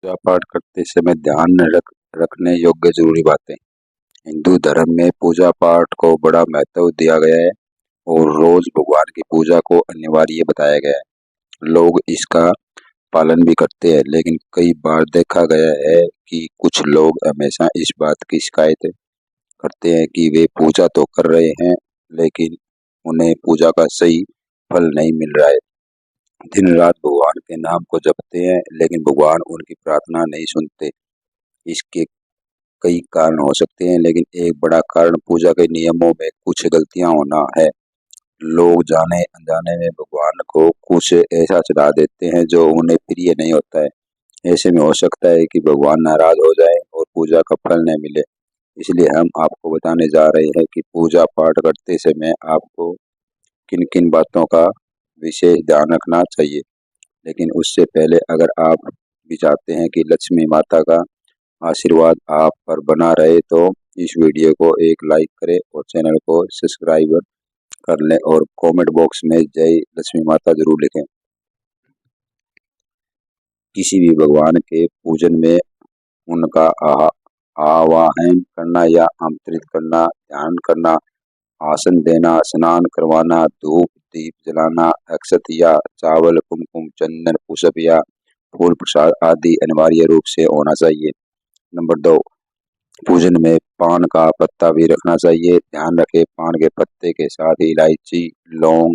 पूजा पाठ करते समय ध्यान रखने योग्य जरूरी बातें। हिंदू धर्म में पूजा पाठ को बड़ा महत्व दिया गया है और रोज भगवान की पूजा को अनिवार्य बताया गया है। लोग इसका पालन भी करते हैं, लेकिन कई बार देखा गया है कि कुछ लोग हमेशा इस बात की शिकायत करते हैं कि वे पूजा तो कर रहे हैं, लेकिन उन्हें पूजा का सही फल नहीं मिल रहा है। दिन रात भगवान के नाम को जपते हैं, लेकिन भगवान उनकी प्रार्थना नहीं सुनते। इसके कई कारण हो सकते हैं, लेकिन एक बड़ा कारण पूजा के नियमों में कुछ गलतियां होना है। लोग जाने अनजाने में भगवान को कुछ ऐसा चढ़ा देते हैं जो उन्हें प्रिय नहीं होता है। ऐसे में हो सकता है कि भगवान नाराज हो जाए और पूजा का फल न मिले। इसलिए हम आपको बताने जा रहे हैं कि पूजा पाठ करते समय आपको किन किन बातों का विशेष ध्यान रखना चाहिए। लेकिन उससे पहले, अगर आप भी चाहते हैं कि लक्ष्मी माता का आशीर्वाद आप पर बना रहे, तो इस वीडियो को एक लाइक करें और चैनल को सब्सक्राइब कर लें और कमेंट बॉक्स में जय लक्ष्मी माता जरूर लिखें। किसी भी भगवान के पूजन में उनका आवाहन करना या आमंत्रित करना, ध्यान करना, आसन देना, स्नान करवाना, धूप दीप जलाना, अक्षत या चावल, कुमकुम, चंदन, पुष्प या फूल प्रसाद आदि अनिवार्य रूप से होना चाहिए। नंबर 2, पूजन में पान का पत्ता भी रखना चाहिए। ध्यान रखें, पान के पत्ते के साथ ही इलायची, लौंग,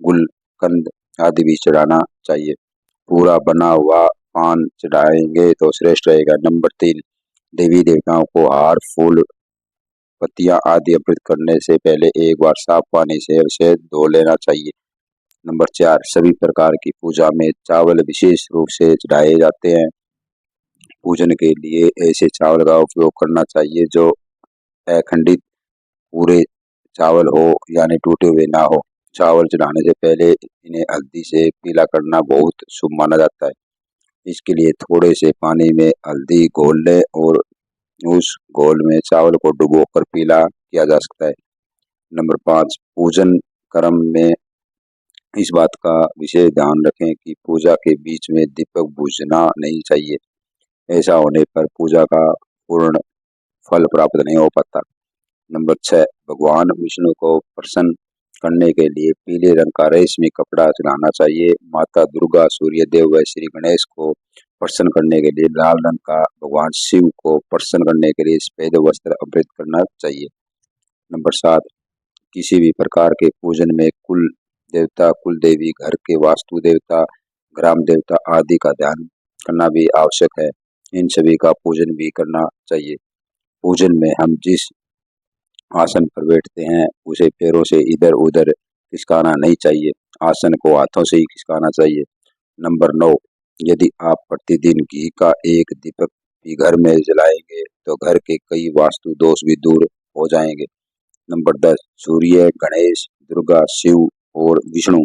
गुलकंद आदि भी चढ़ाना चाहिए। पूरा बना हुआ पान चढ़ाएंगे तो श्रेष्ठ रहेगा। नंबर 3, देवी देवताओं को हार, फूल, पत्तियां आदि अर्पित करने से पहले एक बार साफ पानी से उसे धो लेना चाहिए। नंबर 4, सभी प्रकार की पूजा में चावल विशेष रूप से चढ़ाए जाते हैं। पूजन के लिए ऐसे चावल का उपयोग करना चाहिए जो अखंडित पूरे चावल हो, यानी टूटे हुए ना हो। चावल चढ़ाने से पहले इन्हें हल्दी से पीला करना बहुत शुभ माना जाता है। इसके लिए थोड़े से पानी में हल्दी घोल लें और उस घोल में चावल को डुबोकर पीला किया जा सकता है। नंबर 5, पूजन क्रम में इस बात का विशेष ध्यान रखें कि पूजा के बीच में दीपक बुझना नहीं चाहिए। ऐसा होने पर पूजा का पूर्ण फल प्राप्त नहीं हो पाता। नंबर 6, भगवान विष्णु को प्रसन्न करने के लिए पीले रंग का रेशमी कपड़ा चढ़ाना चाहिए। माता दुर्गा, सूर्य देव व श्री गणेश को प्रसन्न करने के लिए लाल रंग का, भगवान शिव को प्रसन्न करने के लिए सफेद वस्त्र अर्पित करना चाहिए। नंबर 7, किसी भी प्रकार के पूजन में कुल देवता, कुल देवी, घर के वास्तु देवता, ग्राम देवता आदि का ध्यान करना भी आवश्यक है। इन सभी का पूजन भी करना चाहिए। पूजन में हम जिस आसन पर बैठते हैं उसे पैरों से इधर उधर खिसकाना नहीं चाहिए। आसन को हाथों से ही खिसकाना चाहिए। नंबर 9, यदि आप प्रतिदिन घी का एक दीपक भी घर में जलाएंगे तो घर के कई वास्तु दोष भी दूर हो जाएंगे। नंबर 10, सूर्य, गणेश, दुर्गा, शिव और विष्णु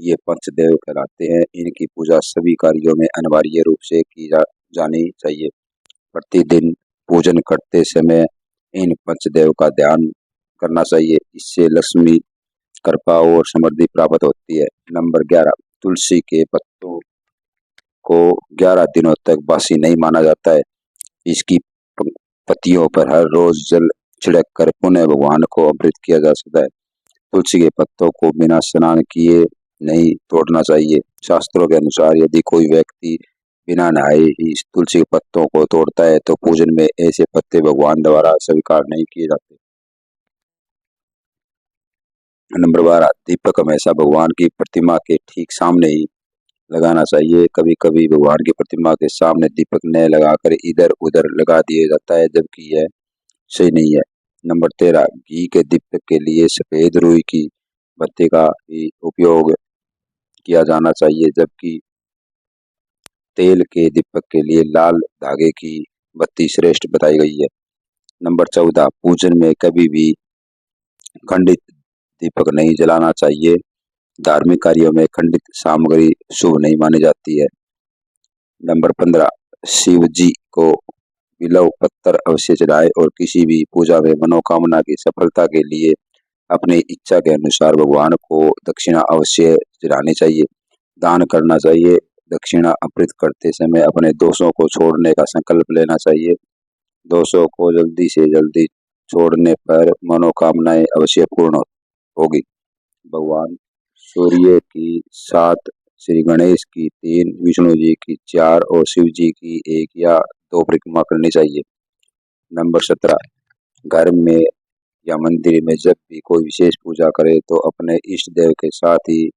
ये पंचदेव कहलाते हैं। इनकी पूजा सभी कार्यों में अनिवार्य रूप से की जानी चाहिए। प्रतिदिन पूजन करते समय इन पंचदेव का ध्यान करना चाहिए। इससे लक्ष्मी कृपा और समृद्धि प्राप्त होती है। नंबर 11, तुलसी के पत्तों को 11 दिनों तक बासी नहीं माना जाता है। इसकी पत्तियों पर हर रोज जल छिड़क कर पुनः भगवान को अमृत किया जा सकता है। तुलसी के पत्तों को बिना स्नान किए नहीं तोड़ना चाहिए। शास्त्रों के अनुसार यदि कोई व्यक्ति बिना नहाए ही तुलसी के पत्तों को तोड़ता है तो पूजन में ऐसे पत्ते भगवान द्वारा स्वीकार नहीं किए जाते। नंबर 12, दीपक हमेशा भगवान की प्रतिमा के ठीक सामने ही लगाना चाहिए। कभी कभी भगवान की प्रतिमा के सामने दीपक न लगाकर इधर उधर लगा दिया जाता है, जबकि यह सही नहीं है। नंबर 13, घी के दीपक के लिए सफेद रुई की बत्ती का ही उपयोग किया जाना चाहिए, जबकि तेल के दीपक के लिए लाल धागे की बत्ती श्रेष्ठ बताई गई है। नंबर 14, पूजन में कभी भी खंडित दीपक नहीं जलाना चाहिए। धार्मिक कार्यों में खंडित सामग्री शुभ नहीं मानी जाती है। नंबर 15, शिव जी को बिल्व पत्थर अवश्य चढ़ाए और किसी भी पूजा में मनोकामना की सफलता के लिए अपनी इच्छा के अनुसार भगवान को दक्षिणा अवश्य चढ़ानी चाहिए, दान करना चाहिए। दक्षिणा अर्पित करते समय अपने दोषों को छोड़ने का संकल्प लेना चाहिए। दोषों को जल्दी से जल्दी छोड़ने पर मनोकामनाएं अवश्य पूर्ण होगी। भगवान सूर्य की 7, श्री गणेश की 3, विष्णु जी की 4 और शिव जी की 1 या 2 परिक्रमा करनी चाहिए। नंबर 17, घर में या मंदिर में जब भी कोई विशेष पूजा करे तो अपने इष्ट देव के साथ ही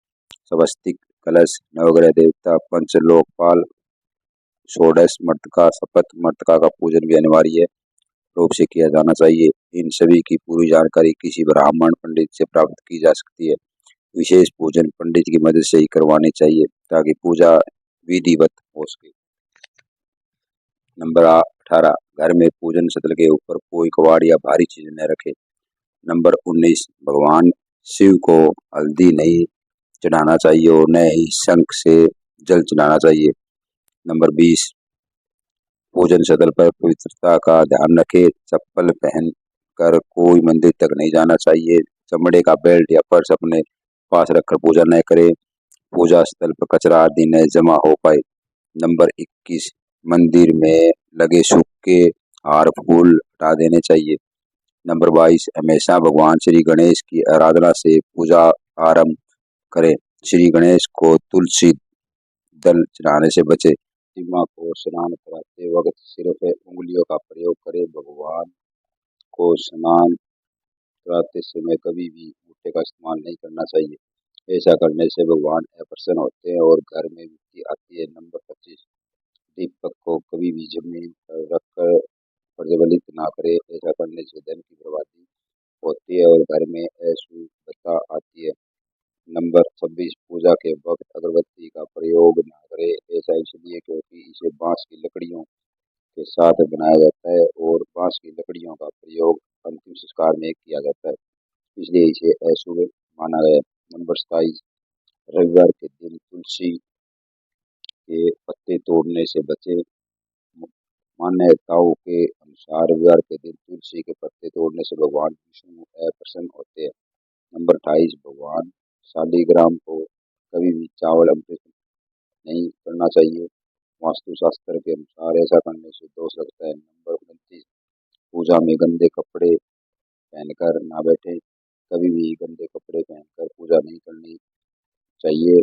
स्वस्तिक, कलश, नवग्रह देवता, पंच लोकपाल, षोडश मर्तका, सप्त मर्तका का पूजन भी अनिवार्य रूप से किया जाना चाहिए। इन सभी की पूरी जानकारी किसी ब्राह्मण पंडित से प्राप्त की जा सकती है। विशेष पूजन पंडित की मदद से ही करवानी चाहिए ताकि पूजा विधिवत हो सके। नंबर 18, घर में पूजन स्थल के ऊपर कोई कबाड़ या भारी चीज न रखे। नंबर 19, भगवान शिव को हल्दी नहीं चढ़ाना चाहिए और न ही शंख से जल चढ़ाना चाहिए। नंबर 20, पूजन स्थल पर पवित्रता का ध्यान रखें। चप्पल पहन कर कोई मंदिर तक नहीं जाना चाहिए। चमड़े का बेल्ट या पर्स अपने पास रखकर पूजा न करें। पूजा स्थल पर कचरा आदि न जमा हो पाए। नंबर 21, मंदिर में लगे सूखे हार फूल हटा देने चाहिए। नंबर 22, हमेशा भगवान श्री गणेश की आराधना से पूजा आरंभ करें। श्री गणेश को तुलसी दल चढ़ाने से बचे। प्रतिमा को स्नान कराते वक्त सिर्फ उंगलियों का प्रयोग करें। भगवान को स्नान कराते समय कभी भी अंगूठे का इस्तेमाल नहीं करना चाहिए। ऐसा करने से भगवान अप्रसन्न होते हैं और घर में विपत्ति आती है। नंबर 25, दीपक को कभी भी जमीन पर रखकर प्रज्वलित ना करें। ऐसा करने से धन की बर्बादी होती है और घर में अशुभता आती है। नंबर 26, पूजा के वक्त अगरबत्ती का प्रयोग न करें। ऐसा इसलिए क्योंकि इसे बांस की लकड़ियों के साथ बनाया जाता है और बांस की लकड़ियों का प्रयोग अंतिम संस्कार में किया जाता है, इसलिए इसे अशुभ माना गया है। नंबर 27, रविवार के दिन तुलसी के पत्ते तोड़ने से बचे। मान्यताओं के अनुसार रविवार के दिन तुलसी के पत्ते तोड़ने से भगवान विष्णु अप्रसन्न होते हैं। नंबर 28, भगवान शालिग्राम को कभी भी चावल अमृत नहीं करना चाहिए। वास्तुशास्त्र के अनुसार ऐसा करने से दोष लगता है। नंबर 29, पूजा में गंदे कपड़े पहनकर ना बैठे। कभी भी गंदे कपड़े पहनकर पूजा नहीं करनी चाहिए।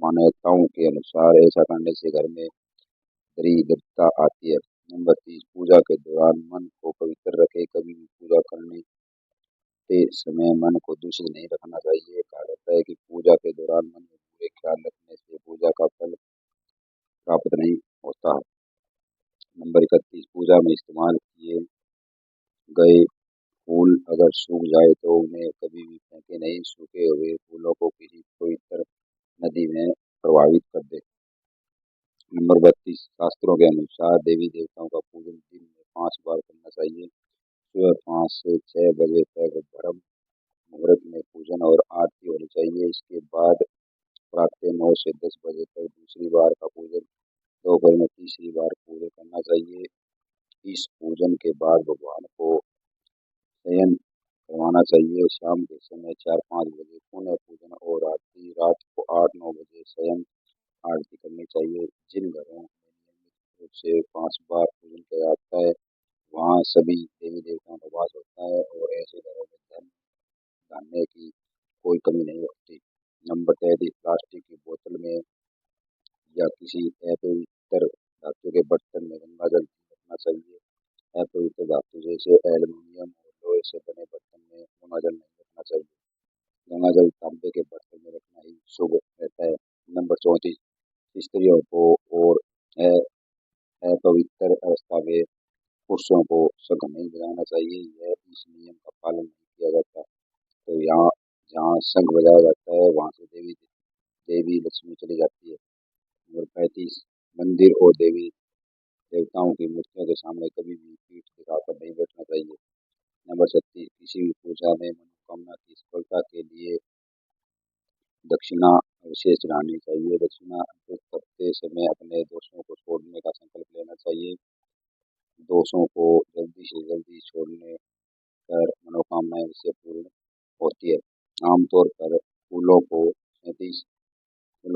मान्यताओं के अनुसार ऐसा करने से घर में दरिद्रता आती है। नंबर 30, पूजा के दौरान मन को पवित्र रखें। कभी भी पूजा करने के समय मन को दूषित नहीं रखना चाहिए। कहा जाता है कि पूजा के दौरान मन में बुरे ख्याल रखने से पूजा का फल प्राप्त नहीं होता है। नंबर 31, पूजा में इस्तेमाल किए गए फूल अगर सूख जाए तो उन्हें कभी भी फेंके नहीं। सूखे हुए फूलों को किसी पवित्र नदी में प्रवाहित कर दे। नंबर 32, शास्त्रों के अनुसार देवी देवताओं का पूजन दिन में 5 बार करना चाहिए। सुबह 5 से 6 बजे तक ब्रह्म मुहूर्त में पूजन और आरती होनी चाहिए। इसके बाद प्रातः 9 से 10 बजे तक दूसरी बार का पूजन, दोपहर में तीसरी बार पूजन करना चाहिए। इस पूजन के बाद भगवान को शयन करवाना चाहिए। शाम के समय 4-5 बजे पुनः पूजन और आरती। रात को 8-9 बजे शयन आरती करनी चाहिए। जिन घरों में नियमित रूप से 5 बार पूजन किया जाता है वहाँ सभी देवी देवताओं का वास होता है और ऐसे घरों में धन धान्य की कोई कमी नहीं होती। नंबर 33, प्लास्टिक की बोतल में या किसी अपवित्र धातु के बर्तन में गंगा जल नहीं रखना चाहिए। अपवित्र धातु जैसे एल्युमिनियम और लोहे से बने बर्तन में गंगा जल नहीं रखना चाहिए। गंगा जल तांबे के बर्तन में रखना ही शुभ रहता है। नंबर 34, स्त्रियों को और अपवित्र अवस्था में पुरुषों को शंख नहीं बजाना चाहिए। यह इस नियम का पालन नहीं किया जाता। तो यहाँ जहाँ शंख बजाया जाता है वहाँ से देवी देवी लक्ष्मी चली जाती है। नंबर 35, मंदिर और देवी देवताओं की मूर्तियों के सामने कभी भी पीठ दिखाकर नहीं बैठना चाहिए। नंबर 36, किसी भी पूजा में मनोकामना की सफलता के लिए दक्षिणा अवश्य चढ़ानी चाहिए। दक्षिणा अर्पित करते समय अपने दोस्तों को छोड़ने का संकल्प लेना चाहिए। दोषों को जल्दी से जल्दी छोड़ने पर मनोकामनाएं अवश्य पूर्ण होती है। आमतौर पर फूलों को 37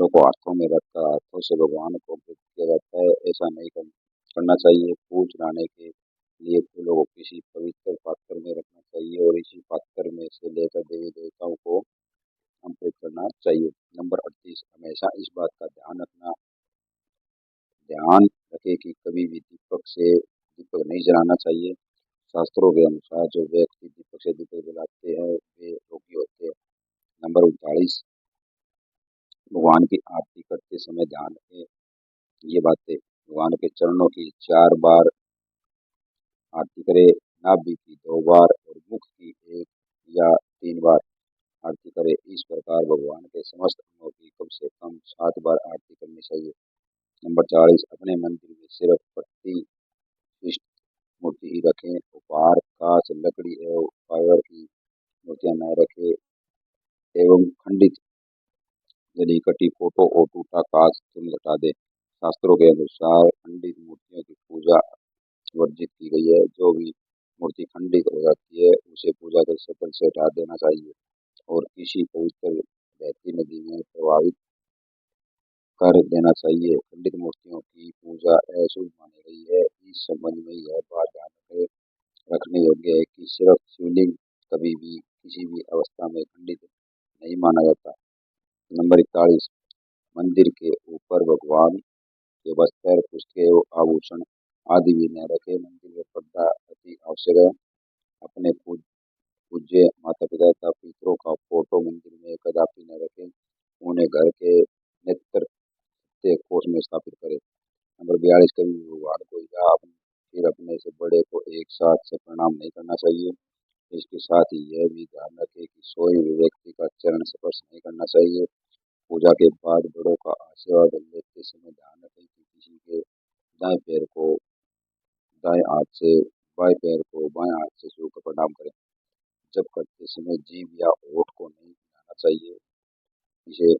फलों को हाथों में रखकर हाथों से भगवान को अर्पित किया जाता है। ऐसा नहीं करना चाहिए। फूल चढ़ाने के लिए फूलों को किसी पवित्र पात्र में रखना चाहिए और इसी पात्र में से लेकर देवी देवताओं को अर्पित करना चाहिए। नंबर 38, हमेशा इस बात का ध्यान रखें कि कभी भी दीपक नहीं जलाना चाहिए। शास्त्रों के अनुसार जो व्यक्ति दीपक से दीपक जलाते हैं वे रोगी होते हैं। नंबर 39, भगवान की आरती करते समय ध्यान रखें ये बातें। भगवान के चरणों की 4 बार आरती करें, नाभि की 2 बार और मुख की 1 या 3 बार आरती करें। इस प्रकार भगवान के समस्त अंगों की कम से कम 7 बार आरती करनी चाहिए। नंबर 40, अपने मंदिर में सिर्फ प्रतिष्ठित मूर्ति ही रखें। उपहार, कांच, लकड़ी एवं फाइबर की मूर्तियां न रखें एवं खंडित यदि कटी फोटो और टूटा कांच तुरंत हटा दे। शास्त्रों के अनुसार खंडित मूर्तियों की पूजा वर्जित की गई है। जो भी मूर्ति खंडित हो जाती है उसे पूजा के स्थल से हटा देना चाहिए और किसी पवित्र बहती नदी में प्रवाहित कर देना चाहिए। खंडित मूर्तियों की पूजा अशुभ मानी गई है। इस संबंध में यह बात ध्यान रखने योग्य है कि सिर्फ शिवलिंग कभी भी किसी भी अवस्था में खंडित नहीं माना जाता। नंबर 41, मंदिर के ऊपर भगवान के वस्त्र, पुस्तकें एवं आभूषण आदि भी न रखें। मंदिर में पर्दा अति आवश्यक है। अपने पूज्य माता पिता तथा पितरों का फोटो मंदिर में कदापि न रखें। उन्हें घर के नेत्र कोष में स्थापित करें। नंबर 42, कभी भी भगवान को या फिर अपने से बड़े को एक साथ से प्रणाम नहीं करना चाहिए। इसके साथ ही यह भी ध्यान रखें कि सोए हुए व्यक्ति का चरण स्पर्श नहीं करना चाहिए। पूजा के बाद बड़ों का आशीर्वाद लेते समय ध्यान रखें कि किसी के दाएं पैर को दाएं हाथ से बाएं पैर को बाएं हाथ से छूकर प्रणाम करें। जब करते समय जीभ या होठ को नहीं हिलाना चाहिए। इसे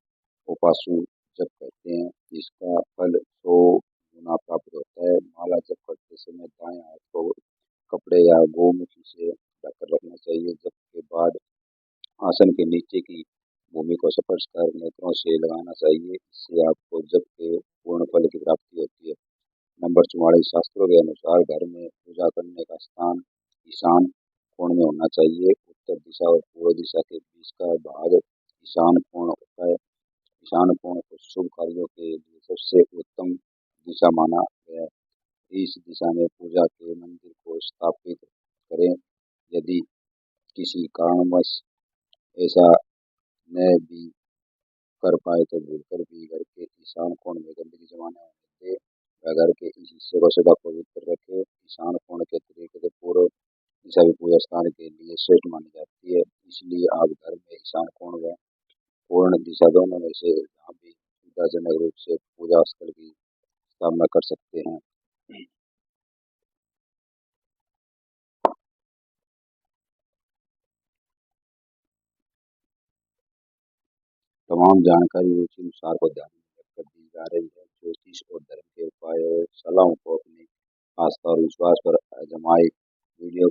उपासु जप कहते हैं। इसका फल 100 गुना प्राप्त होता है। माला जप करते समय दाएं हाथ को कपड़े या गोमुखी से ढककर रखना चाहिए। जप के बाद आसन के नीचे की भूमि को स्पर्श कर नेत्रों से लगाना चाहिए। इससे आपको जप के पूर्ण फल की प्राप्ति होती है। नंबर 44, शास्त्रों के अनुसार घर में पूजा करने का स्थान ईशान कोण में होना चाहिए। उत्तर दिशा और पूर्व दिशा के बीच का भाग ईशान कोण होता है। ईशान कोण को शुभ कार्यों के लिए सबसे उत्तम दिशा माना गया है। इस दिशा में पूजा के मंदिर को स्थापित करें। यदि किसी कारणवश ऐसा न भी कर पाए तो भूलकर भी घर के ईशान कोण में गंदगी जमा न होने दे। वह घर के इस हिस्से को सदा पवित्र रखे। ईशान कोण के तरीके से पूर्व दिशा भी पूजा स्थान के लिए श्रेष्ठ मानी जाती है। इसलिए आप घर में ईशान कोण व पूर्ण दिशा दोनों में से जहाँ भी सुविधाजनक रूप से पूजा स्थल की स्थापना कर सकते हैं। तमाम जानकारी रुचि अनुसार को ध्यान में रखकर दी जा रही है। ज्योतिष और धर्म के उपाय और सलाहों को अपनी आस्था और विश्वास पर आजमाए। वीडियो